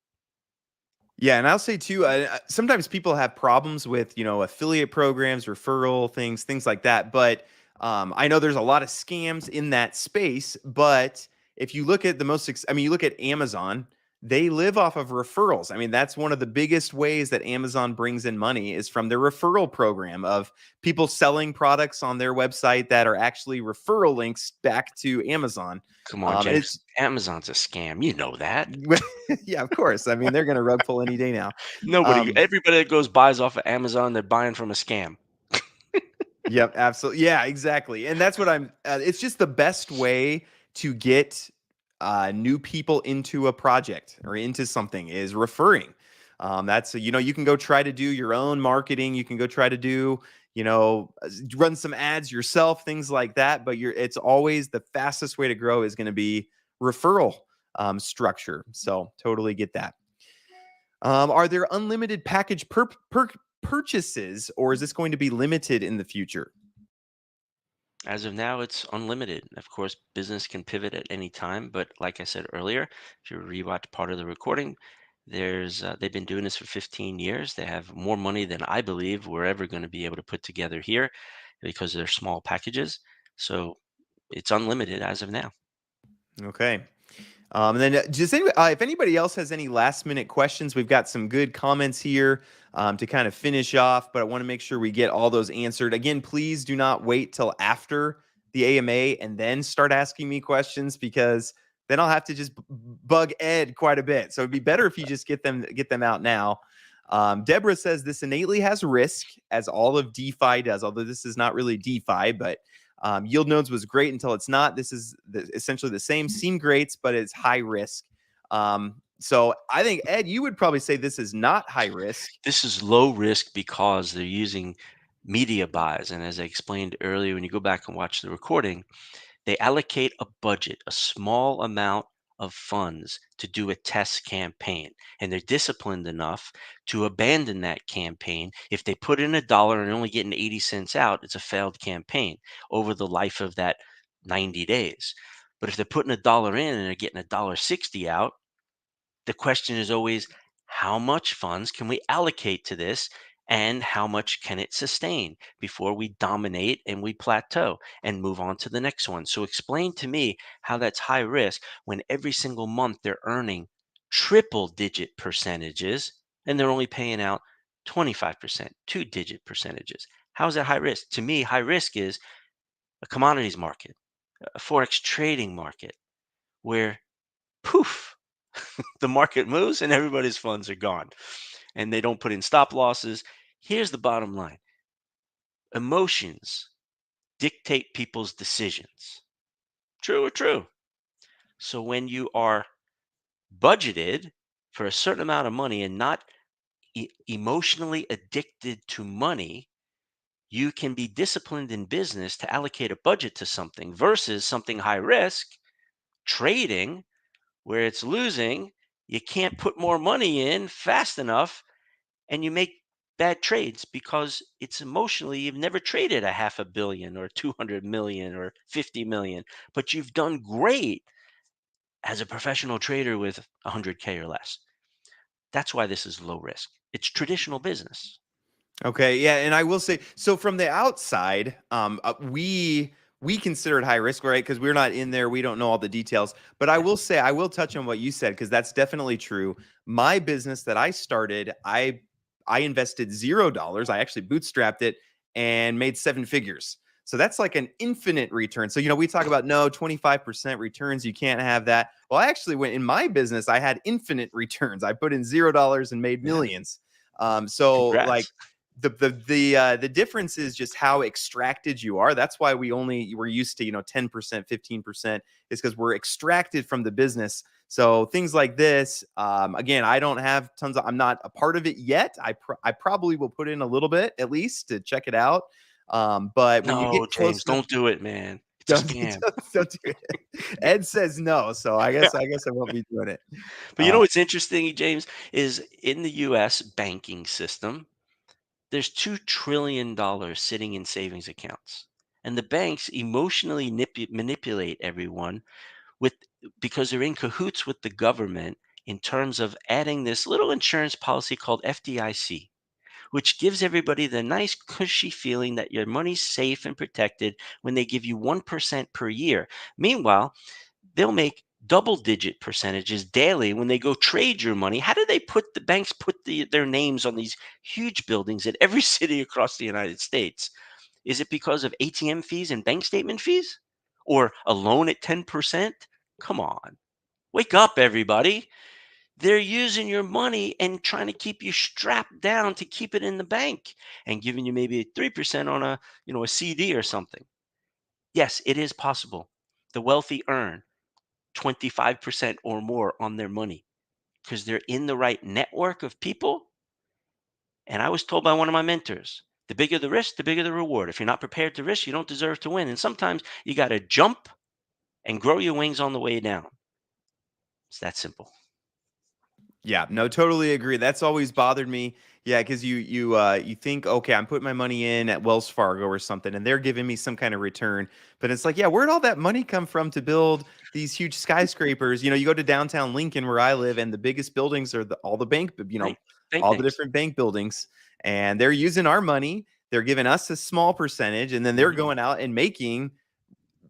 Yeah, and I'll say too, sometimes people have problems with affiliate programs, referral things like that. But I know there's a lot of scams in that space. But if you look at the most, I mean, you look at Amazon, they live off of referrals. I mean, that's one of the biggest ways that Amazon brings in money is from their referral program of people selling products on their website that are actually referral links back to Amazon. Come on, And James. it's Amazon's a scam. You know that. yeah, of course. I mean, they're going to rug pull any day now. Nobody, Um, everybody that goes buys off of Amazon, they're buying from a scam. Yep, absolutely. Yeah, exactly. And that's what I'm it's just the best way to get new people into a project or into something is referring. That's you can go try to do your own marketing, you can go try to do, run some ads yourself, things like that, but it's always the fastest way to grow is going to be referral structure. So, totally get that. Are there unlimited package purchases, or is this going to be limited in the future? As of now, it's unlimited. Of course, business can pivot at any time, but like I said earlier, if you rewatch part of the recording, they've been doing this for 15 years. They have more money than I believe we're ever going to be able to put together here because they're small packages. So it's unlimited as of now. Okay. And then if anybody else has any last minute questions, we've got some good comments here to kind of finish off, but I want to make sure we get all those answered. Again, please do not wait till after the AMA and then start asking me questions because then I'll have to just bug Ed quite a bit. So it'd be better if you just get them out now. Deborah says this innately has risk, as all of DeFi does, although this is not really DeFi, but yield nodes was great until it's not. This is essentially the same. Seem great, but it's high risk. So I think, Ed, you would probably say this is not high risk. This is low risk because they're using media buys. And as I explained earlier, when you go back and watch the recording, they allocate a budget, a small amount of funds to do a test campaign. And they're disciplined enough to abandon that campaign. If they put in $1 and only getting 80 cents out, it's a failed campaign over the life of that 90 days. But if they're putting $1 in and they're getting $1.60 out, the question is always how much funds can we allocate to this and how much can it sustain before we dominate and we plateau and move on to the next one. So explain to me how that's high risk when every single month they're earning triple digit percentages and they're only paying out 25%, 2 digit percentages. How is that high risk? To me, high risk is a commodities market, a forex trading market where poof, the market moves and everybody's funds are gone and they don't put in stop losses. Here's the bottom line: emotions dictate people's decisions. True or true? So when you are budgeted for a certain amount of money and not emotionally addicted to money, you can be disciplined in business to allocate a budget to something versus something high risk, trading, where it's losing. You can't put more money in fast enough and you make bad trades because it's emotionally you've never traded a half a billion or 200 million or 50 million, but you've done great as a professional trader with 100K or less. That's why this is low risk. It's traditional business. Okay, yeah, and I will say, so from the outside, we consider it high risk, right? Because we're not in there, we don't know all the details. But I Yeah. will say, I will touch on what you said because that's definitely true. My business that I started, I invested $0. I actually bootstrapped it and made seven figures. So that's like an infinite return. So we talk about no 25% returns, you can't have that. Well, I actually went in my business, I had infinite returns. I put in $0 and made Yeah. millions. So like Congrats. the difference is just how extracted you are. That's why we're used to 10%, 15% is because we're extracted from the business. So things like this, again, I don't have tons of. I'm not a part of it yet. I probably will put in a little bit at least to check it out. But when you No, get close James, enough, don't do it, man. It's a don't scam. don't do it. Ed says no, so I guess I won't be doing it. But you know what's interesting, James, is in the US banking system, there's $2 trillion sitting in savings accounts. And the banks emotionally manipulate everyone with because they're in cahoots with the government in terms of adding this little insurance policy called FDIC, which gives everybody the nice cushy feeling that your money's safe and protected when they give you 1% per year. Meanwhile, they'll make double-digit percentages daily when they go trade your money. How do they put the banks put their names on these huge buildings in every city across the United States? Is it because of ATM fees and bank statement fees? Or a loan at 10%? Come on. Wake up, everybody. They're using your money and trying to keep you strapped down to keep it in the bank and giving you maybe 3% on a CD or something. Yes, it is possible. The wealthy earn 25% or more on their money because they're in the right network of people. And I was told by one of my mentors, the bigger the risk, the bigger the reward. If you're not prepared to risk, you don't deserve to win. And sometimes you got to jump and grow your wings on the way down. It's that simple. Yeah, no, totally agree. That's always bothered me. Yeah, because you think, okay, I'm putting my money in at Wells Fargo or something, and they're giving me some kind of return. But it's like, yeah, where'd all that money come from to build these huge skyscrapers? You go to downtown Lincoln where I live, and the biggest buildings are all the bank, Bank all the names. different bank buildings, and they're using our money. They're giving us a small percentage, and then they're Mhm. going out and making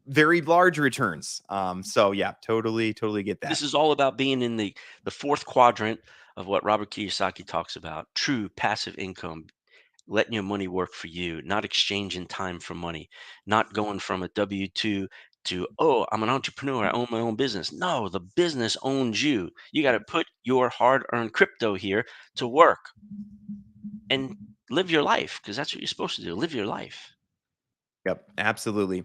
very large returns. So yeah, totally get that. This is all about being in the fourth quadrant of what Robert Kiyosaki talks about, true passive income, letting your money work for you, not exchanging time for money, not going from a W-2 to, oh, I'm an entrepreneur, I own my own business. No, the business owns you. You got to put your hard-earned crypto here to work and live your life because that's what you're supposed to do, live your life. Yep, absolutely.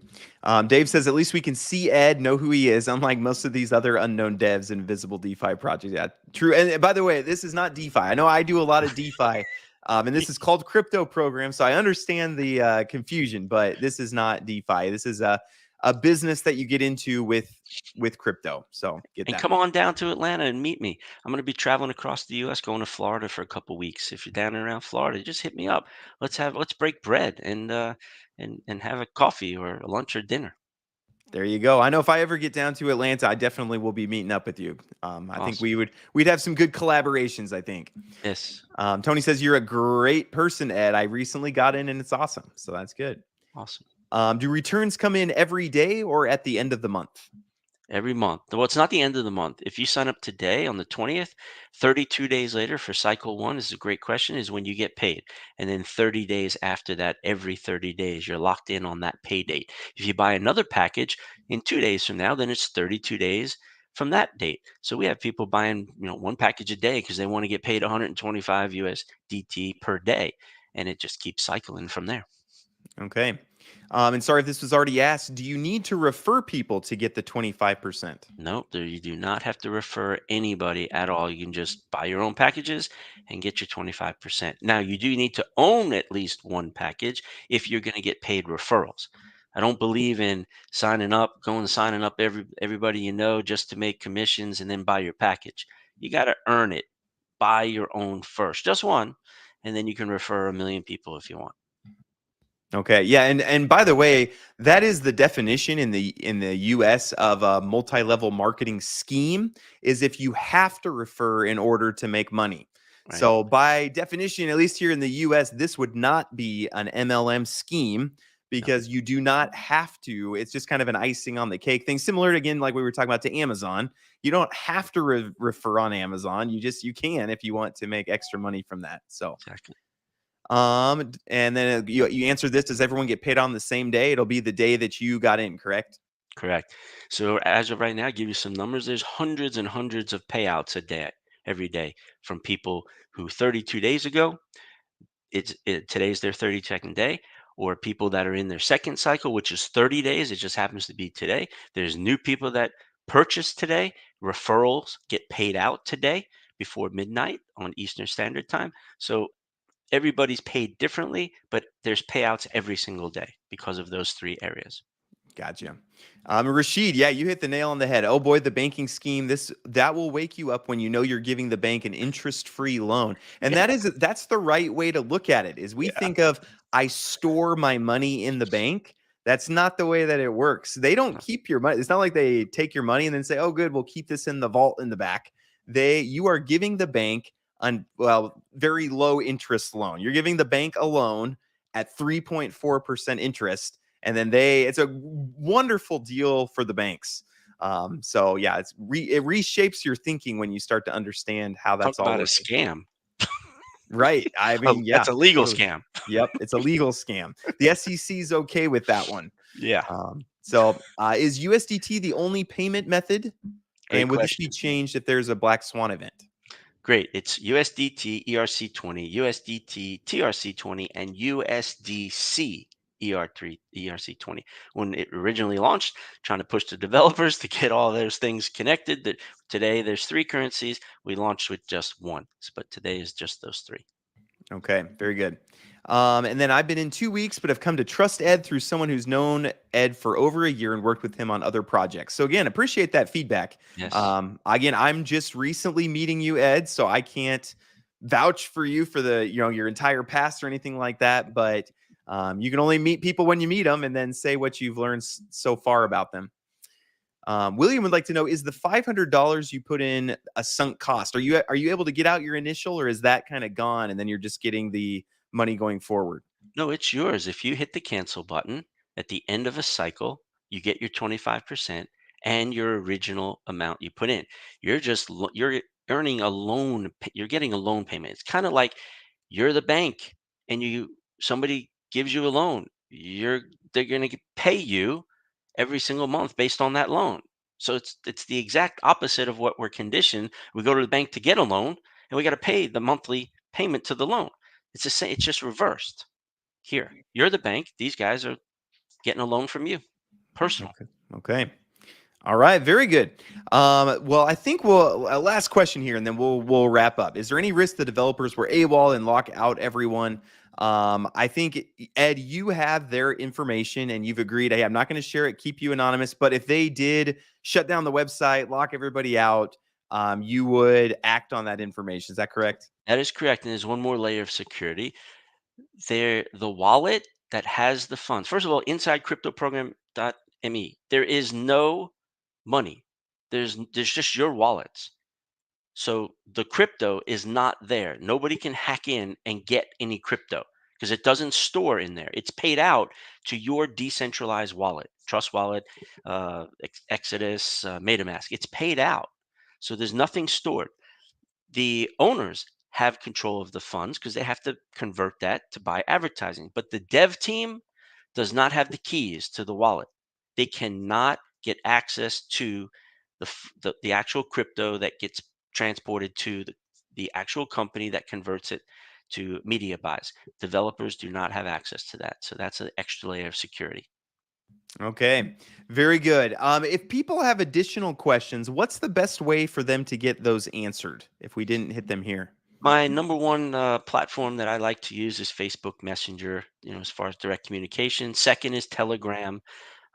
Dave says at least we can see Ed, know who he is, unlike most of these other unknown devs in visible DeFi projects. Yeah, true. And by the way, this is not DeFi. I know I do a lot of DeFi, and this is called CryptoProgram, so I understand the confusion, but this is not DeFi. This is a business that you get into with crypto. So get And that. come on down to Atlanta and meet me. I'm going to be traveling across the U.S., going to Florida for a couple weeks. If you're down and around Florida, just hit me up. Let's break bread and have a coffee or a lunch or dinner. There you go. I know if I ever get down to Atlanta, I definitely will be meeting up with you. I think Awesome. we'd have some good collaborations, I think. Yes. Tony says you're a great person, Ed. I recently got in and it's awesome. So that's good. Awesome. Do returns come in every day or at the end of the month? Every month. Well, it's not the end of the month. If you sign up today on the 20th, 32 days later for cycle one, this is a great question, is when you get paid. And then 30 days after that, every 30 days, you're locked in on that pay date. If you buy another package in 2 days from now, then it's 32 days from that date. So we have people buying, one package a day because they want to get paid 125 USDT per day. And it just keeps cycling from there. Okay. And sorry if this was already asked. Do you need to refer people to get the 25%? Nope, you do not have to refer anybody at all. You can just buy your own packages and get your 25%. Now, you do need to own at least one package if you're going to get paid referrals. I don't believe in signing up everybody you know just to make commissions and then buy your package. You got to earn it. Buy your own first, just one, and then you can refer a million people if you want. Okay. Yeah, and by the way, that is the definition in the US of a multi-level marketing scheme is if you have to refer in order to make money. Right? So by definition, at least here in the US, this would not be an MLM scheme No, because you do not have to. It's just kind of an icing on the cake thing, similar to, again, like we were talking about to Amazon. You don't have to refer on Amazon. You can if you want to make extra money from that. So exactly. and then you answer this: does everyone get paid on the same day? It'll be the day that you got in, correct? Correct. So as of right now, I'll give you some numbers. There's hundreds and hundreds of payouts a day, every day, from people who 32 days ago, today's their 32nd day, or people that are in their second cycle, which is 30 days. It just happens to be today. There's new people that purchase today. Referrals get paid out today before midnight on Eastern Standard Time. So everybody's paid differently, but there's payouts every single day because of those three areas. Gotcha. Rashid, yeah, you hit the nail on the head. Oh boy, the banking scheme. That will wake you up when you know you're giving the bank an interest-free loan. And Yeah. that's the right way to look at it. Is we Yeah. think of I store my money in the bank. That's not the way that it works. They don't No, keep your money. It's not like they take your money and then say, "Oh, good, we'll keep this in the vault in the back." You are giving the bank very low interest loan. You're giving the bank a loan at 3.4% interest, and then it's a wonderful deal for the banks. So yeah, it reshapes your thinking when you start to understand how Talk that's all about a working. scam. Right. I mean, yeah, That's a legal totally. scam. Yep, it's a legal scam. The SEC's okay with that one. Yeah. Is USDT the only payment method? Great And would this be question. changed if there's a black swan event? Great. It's USDT ERC20, USDT TRC20, and USDC ERC20. When it originally launched, trying to push the developers to get all those things connected. That today there's three currencies. We launched with just one, but today is just those three. Okay, very good. And then I've been in 2 weeks, but have come to trust Ed through someone who's known Ed for over a year and worked with him on other projects. So again, appreciate that feedback. Yes. Again, I'm just recently meeting you, Ed, so I can't vouch for you for your entire past or anything like that. But you can only meet people when you meet them, and then say what you've learned so far about them. William would like to know: is the $500 you put in a sunk cost? Are you able to get out your initial, or is that kind of gone, and then you're just getting the money going forward? No, it's yours. If you hit the cancel button at the end of a cycle, you get your 25% and your original amount you put in. You're earning a you're getting a loan payment. It's kind of like you're the bank and somebody gives you a loan. They're going to pay you every single month based on that loan. So it's the exact opposite of what we're conditioned. We go to the bank to get a loan and we got to pay the monthly payment to the loan. It's the same, it's just reversed. Here, you're the bank. These guys are getting a loan from you. Personal. Okay. Okay. All right. Very good. Well, I think last question here, and then we'll wrap up. Is there any risk the developers were AWOL and lock out everyone? I think Ed, you have their information, and you've agreed. Hey, I'm not going to share it. Keep you anonymous. But if they did shut down the website, lock everybody out, you would act on that information. Is that correct? That is correct. And there's one more layer of security. The wallet that has the funds. First of all, inside cryptoprogram.me, there is no money. There's just your wallets. So the crypto is not there. Nobody can hack in and get any crypto because it doesn't store in there. It's paid out to your decentralized wallet, Trust Wallet, Exodus, MetaMask. It's paid out. So there's nothing stored. The owners have control of the funds because they have to convert that to buy advertising. But the dev team does not have the keys to the wallet. They cannot get access to the actual crypto that gets transported to the actual company that converts it to media buys. Developers do not have access to that. So that's an extra layer of security. Okay, very good. If people have additional questions, what's the best way for them to get those answered if we didn't hit them here? My number one platform that I like to use is Facebook Messenger, as far as direct communication. Second is Telegram.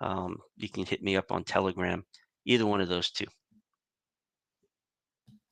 You can hit me up on Telegram, either one of those two.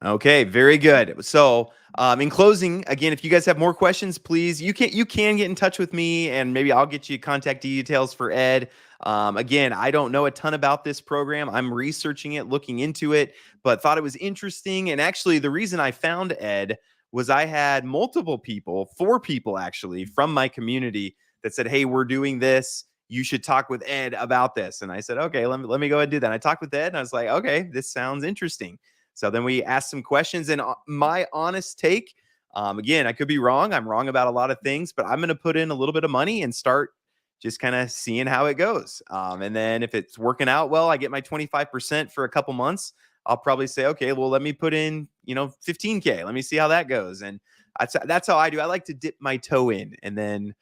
Okay, very good. So, in closing, again, if you guys have more questions, please you can get in touch with me, and maybe I'll get you contact details for Ed. Again, I don't know a ton about this program. I'm researching it, looking into it, but thought it was interesting. And actually, the reason I found Ed was I had multiple people, 4 people actually, from my community that said, "Hey, we're doing this. You should talk with Ed about this." And I said, "Okay, let me go ahead and do that." And I talked with Ed, and I was like, "Okay, this sounds interesting." So then we asked some questions, and my honest take, again, I could be wrong. I'm wrong about a lot of things, but I'm going to put in a little bit of money and start just kind of seeing how it goes. And then if it's working out well, I get my 25% for a couple months. I'll probably say, okay, well, let me put in, 15K. Let me see how that goes. And that's how I do. I like to dip my toe in, and then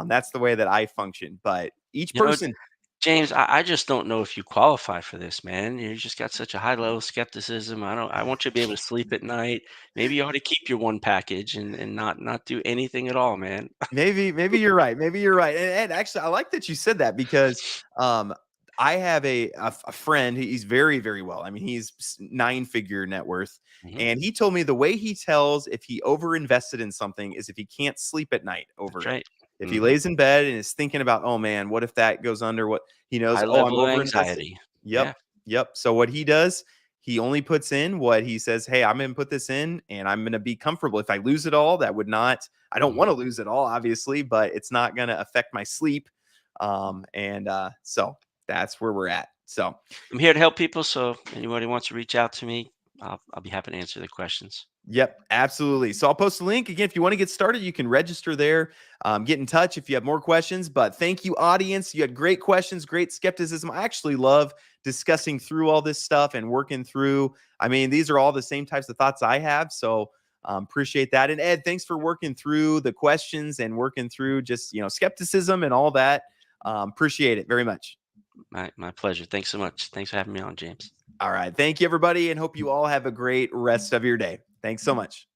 that's the way that I function. But each You know, person, James, I just don't know if you qualify for this, man. You just got such a high level of skepticism. I want you to be able to sleep at night. Maybe you ought to keep your one package and not do anything at all, man. maybe you're right. Maybe you're right. And actually, I like that you said that because um, I have a friend. He's very, very well. I mean, he's 9-figure net worth, Hmm. and he told me the way he tells if he over invested in something is if he can't sleep at night over That's it. right. If he Hmm. lays in bed and is thinking about, oh man, what if that goes under? What he knows, High oh, I'm level of over invested. anxiety. Yep, Yeah. yep. So what he does, he only puts in what he says. Hey, I'm going to put this in, and I'm going to be comfortable. If I lose it all, that would not. I don't want Mhm. to lose it all, obviously, but it's not going to affect my sleep. So that's where we're at. So, I'm here to help people. So if anybody wants to reach out to me, I'll be happy to answer the questions. yep, absolutely. So I'll post a link again. If you want to get started, you can register there. Get in touch if you have more questions. But thank you, audience. You had great questions, great skepticism. I actually love discussing through all this stuff and working through. I mean, these are all the same types of thoughts I have. So appreciate that. And Ed, thanks for working through the questions and working through just skepticism and all that. Appreciate it very much. My pleasure. Thanks so much. Thanks for having me on, James. All right. Thank you, everybody, and hope you all have a great rest of your day. Thanks so much.